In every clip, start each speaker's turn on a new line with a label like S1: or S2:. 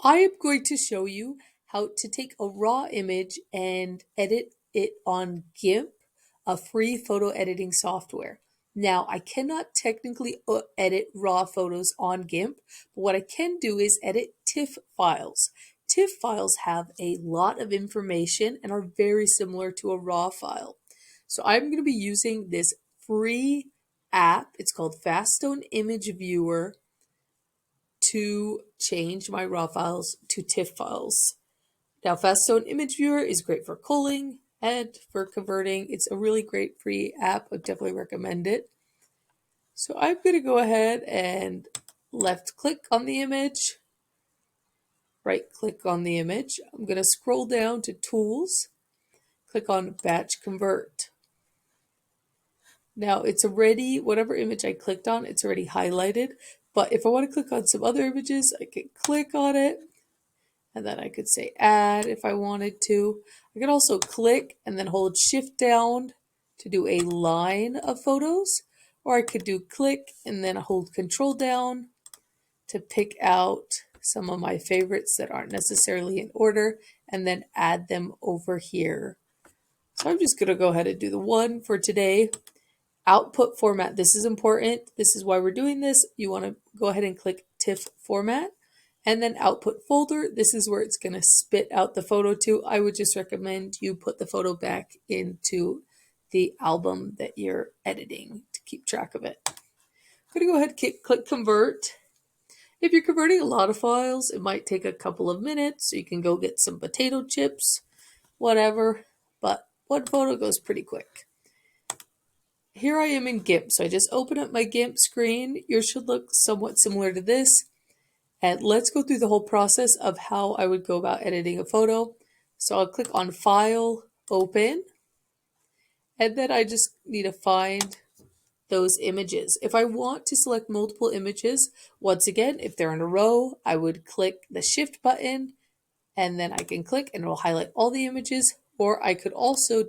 S1: I am going to show you how to take a raw image and edit it on Gimp, a free photo editing software. Now, I cannot technically edit raw photos on Gimp, but what I can do is edit TIFF files. TIFF files have a lot of information and are very similar to a raw file. So I'm going to be using this free app. It's called Faststone Image Viewer to change my raw files to TIFF files. Now, Faststone Image Viewer is great for culling and for converting. It's a really great free app. I definitely recommend it. So I'm going to go ahead and left click on the image, right click on the image. I'm going to scroll down to Tools, click on Batch Convert. Now it's already, whatever image I clicked on, it's already highlighted. But if I want to click on some other images, I can click on it. And then I could say add if I wanted to. I could also click and then hold shift down to do a line of photos. Or I could do click and then hold control down to pick out some of my favorites that aren't necessarily in order and then add them over here. So I'm just going to go ahead and do the one for today. Output format. This is important. This is why we're doing this. You want to go ahead and click TIFF format. And then output folder, this is where it's going to spit out the photo to. I would just recommend you put the photo back into the album that you're editing to keep track of it. I'm going to go ahead and click convert. If you're converting a lot of files, it might take a couple of minutes. So you can go get some potato chips, whatever. But one photo goes pretty quick. Here I am in Gimp. So I just open up my Gimp screen. Yours should look somewhat similar to this. And let's go through the whole process of how I would go about editing a photo. So I'll click on File, Open, and then I just need to find those images. If I want to select multiple images, once again, if they're in a row, I would click the Shift button, and then I can click and it will highlight all the images. Or I could also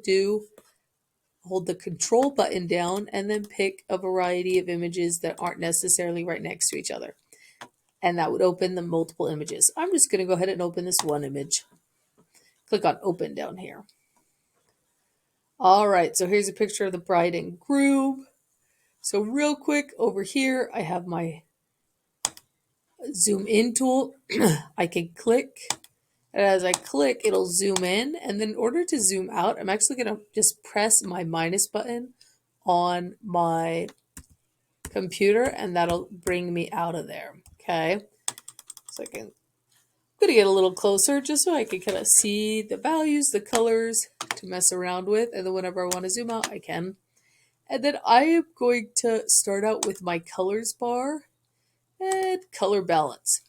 S1: hold the Control button down and then pick a variety of images that aren't necessarily right next to each other. And that would open the multiple images. I'm just going to go ahead and open this one image. Click on open down here. All right, so here's a picture of the bride and groom. So real quick over here, I have my zoom in tool. I can click, and as I click, it'll zoom in. And then in order to zoom out, I'm actually going to just press my minus button on my computer, and that'll bring me out of there. Okay, so I'm going to get a little closer just so I can kind of see the values, the colors to mess around with. And then whenever I want to zoom out, I can. And then I am going to start out with my colors bar and color balance.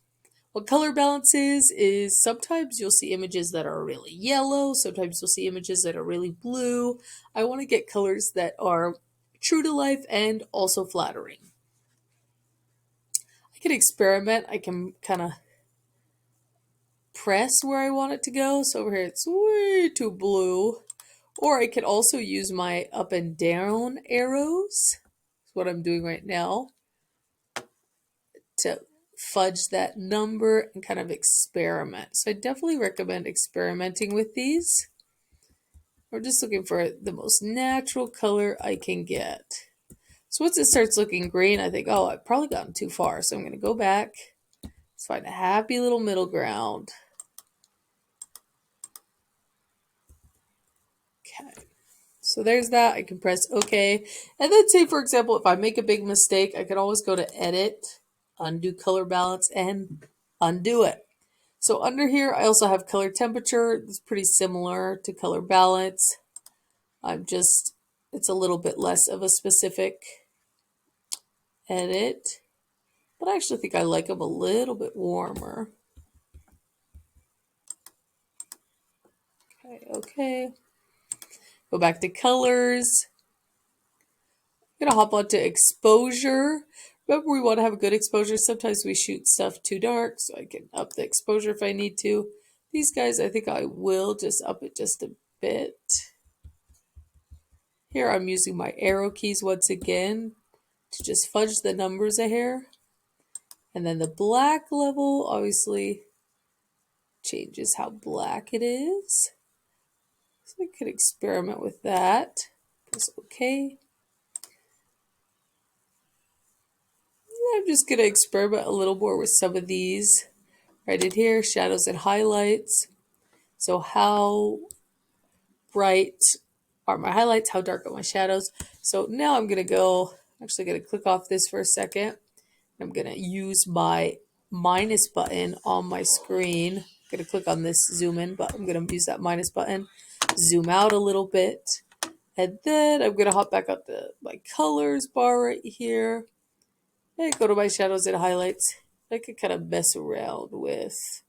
S1: What color balance is sometimes you'll see images that are really yellow. Sometimes you'll see images that are really blue. I want to get colors that are true to life and also flattering. I can experiment. I can kind of press where I want it to go. So over here it's way too blue. Or I could also use my up and down arrows. That's what I'm doing right now. To fudge that number and kind of experiment. So I definitely recommend experimenting with these. We're just looking for the most natural color I can get. So once it starts looking green, I think, oh, I've probably gotten too far. So I'm going to go back. Let's find a happy little middle ground. Okay. So there's that. I can press OK. And then say, for example, if I make a big mistake, I can always go to Edit, Undo Color Balance, and undo it. So under here, I also have color temperature. It's pretty similar to color balance. It's a little bit less of a specific edit. But I actually think I like them a little bit warmer. Okay. Go back to colors. I'm going to hop onto exposure. Remember, we want to have a good exposure. Sometimes we shoot stuff too dark, so I can up the exposure if I need to. These guys, I think I will just up it just a bit. Here I'm using my arrow keys once again to just fudge the numbers a hair. And then the black level, obviously, changes how black it is. So I could experiment with that. Press OK. I'm just going to experiment a little more with some of these. Right in here, shadows and highlights. So how bright are my highlights? How dark are my shadows? So now I'm going to go, actually going to click off this for a second. I'm going to use my minus button on my screen. I'm going to click on this zoom in, but I'm going to use that minus button. Zoom out a little bit. And then I'm going to hop back up to my colors bar right here. And go to my shadows and highlights. I could kind of mess around with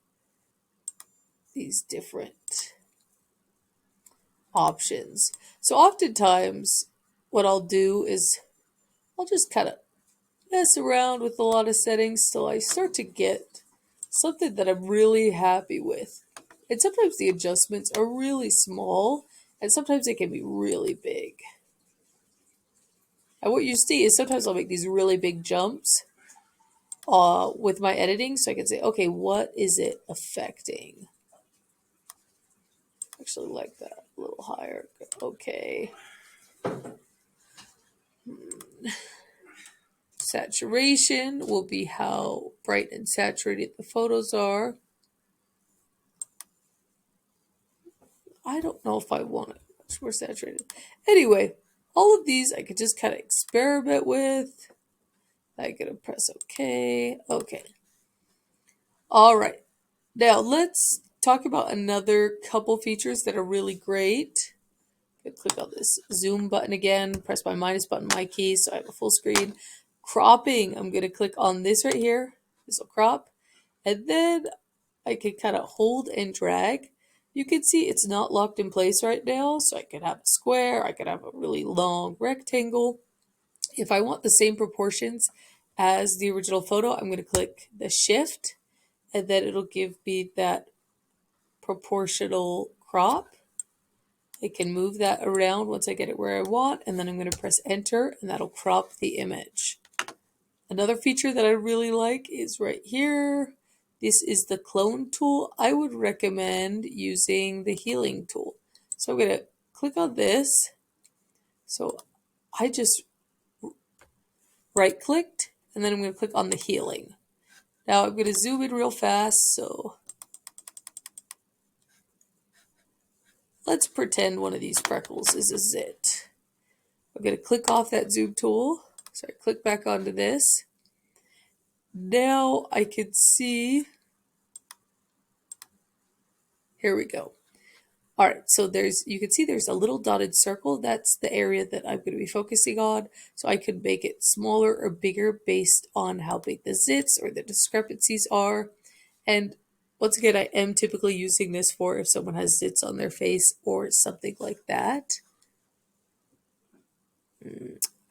S1: these different options. So oftentimes what I'll do is I'll just kind of mess around with a lot of settings till I start to get something that I'm really happy with. And sometimes the adjustments are really small and sometimes they can be really big. And what you see is sometimes I'll make these really big jumps with my editing, so I can say, okay, what is it affecting? Actually like that a little higher. Okay. Saturation will be how bright and saturated the photos are. I don't know if I want it much more saturated. Anyway, all of these I could just kind of experiment with. I'm going to press OK. Okay. All right. Now let's talk about another couple features that are really great. Click on this zoom button again, press my minus button, my key, so I have a full screen. Cropping, I'm going to click on this right here. This will crop. And then I can kind of hold and drag. You can see it's not locked in place right now, so I could have a square, I could have a really long rectangle. If I want the same proportions as the original photo, I'm going to click the shift, and then it'll give me that proportional crop. I can move that around once I get it where I want, and then I'm going to press enter, and that'll crop the image. Another feature that I really like is right here. This is the clone tool. I would recommend using the healing tool. So I'm going to click on this. So I just right clicked, and then I'm going to click on the healing. Now I'm going to zoom in real fast. So let's pretend one of these freckles is a zit. I'm going to click off that zoom tool. So I click back onto this. Now I can see, here we go. All right, so you can see there's a little dotted circle. That's the area that I'm going to be focusing on. So I could make it smaller or bigger based on how big the zits or the discrepancies are. And once again, I am typically using this for if someone has zits on their face or something like that.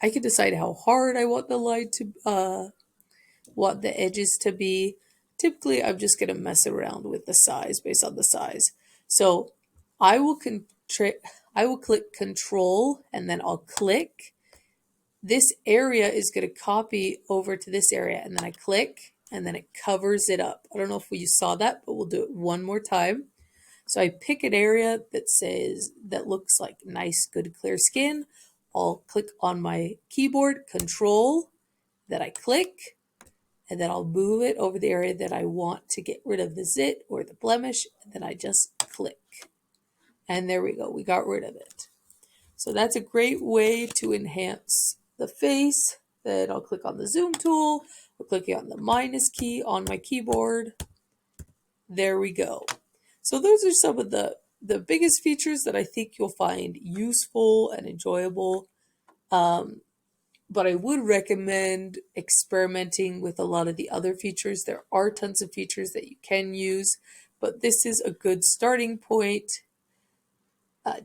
S1: I can decide how hard I want the line to, want the edges to be. Typically, I'm just going to mess around with the size based on the size. So I will click Control and then I'll click. This area is going to copy over to this area, and then I click and then it covers it up. I don't know if you saw that, but we'll do it one more time. So I pick an area that looks like nice, good, clear skin. I'll click on my keyboard, Control, then I click, and then I'll move it over the area that I want to get rid of the zit or the blemish, and then I just click. And there we go, we got rid of it. So that's a great way to enhance the face. Then I'll click on the zoom tool, I'm clicking on the minus key on my keyboard. There we go. So those are some of the biggest features that I think you'll find useful and enjoyable. But I would recommend experimenting with a lot of the other features. There are tons of features that you can use, but this is a good starting point.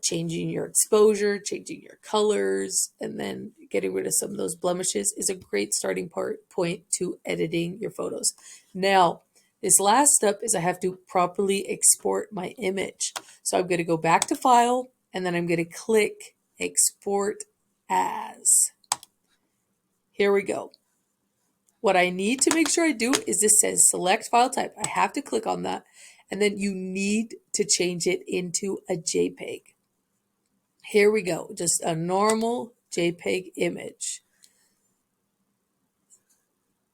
S1: Changing your exposure, changing your colors, and then getting rid of some of those blemishes is a great starting point to editing your photos. Now, this last step is I have to properly export my image. So I'm going to go back to File, and then I'm going to click Export As. Here we go. What I need to make sure I do is this says select file type. I have to click on that, and then you need to change it into a JPEG. Here we go, just a normal JPEG image.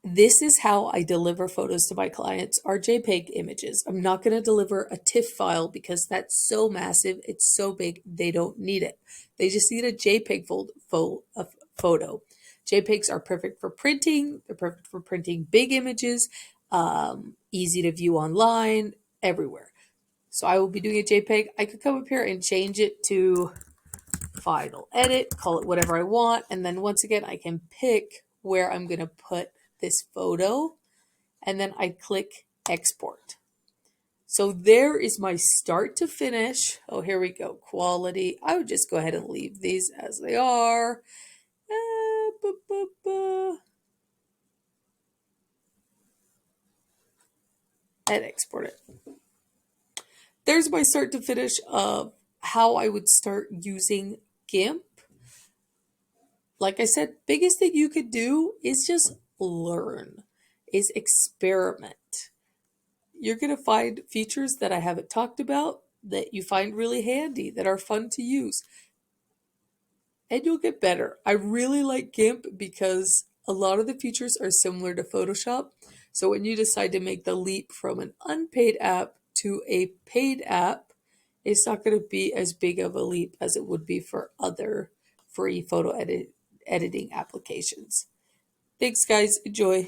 S1: This is how I deliver photos to my clients, are JPEG images. I'm not going to deliver a TIFF file because that's so massive, it's so big, they don't need it. They just need a JPEG photo. JPEGs are perfect for printing. They're perfect for printing big images, easy to view online, everywhere. So I will be doing a JPEG. I could come up here and change it to final edit, call it whatever I want, and then once again I can pick where I'm going to put this photo, and then I click export. So there is my start to finish. Oh, here we go. Quality. I would just go ahead and leave these as they are. And export it. There's my start to finish of how I would start using Gimp. Like I said, biggest thing you could do is just learn, is experiment. You're going to find features that I haven't talked about that you find really handy, that are fun to use, and you'll get better. I really like Gimp because a lot of the features are similar to Photoshop. So when you decide to make the leap from an unpaid app to a paid app, it's not going to be as big of a leap as it would be for other free photo editing applications. Thanks, guys. Enjoy.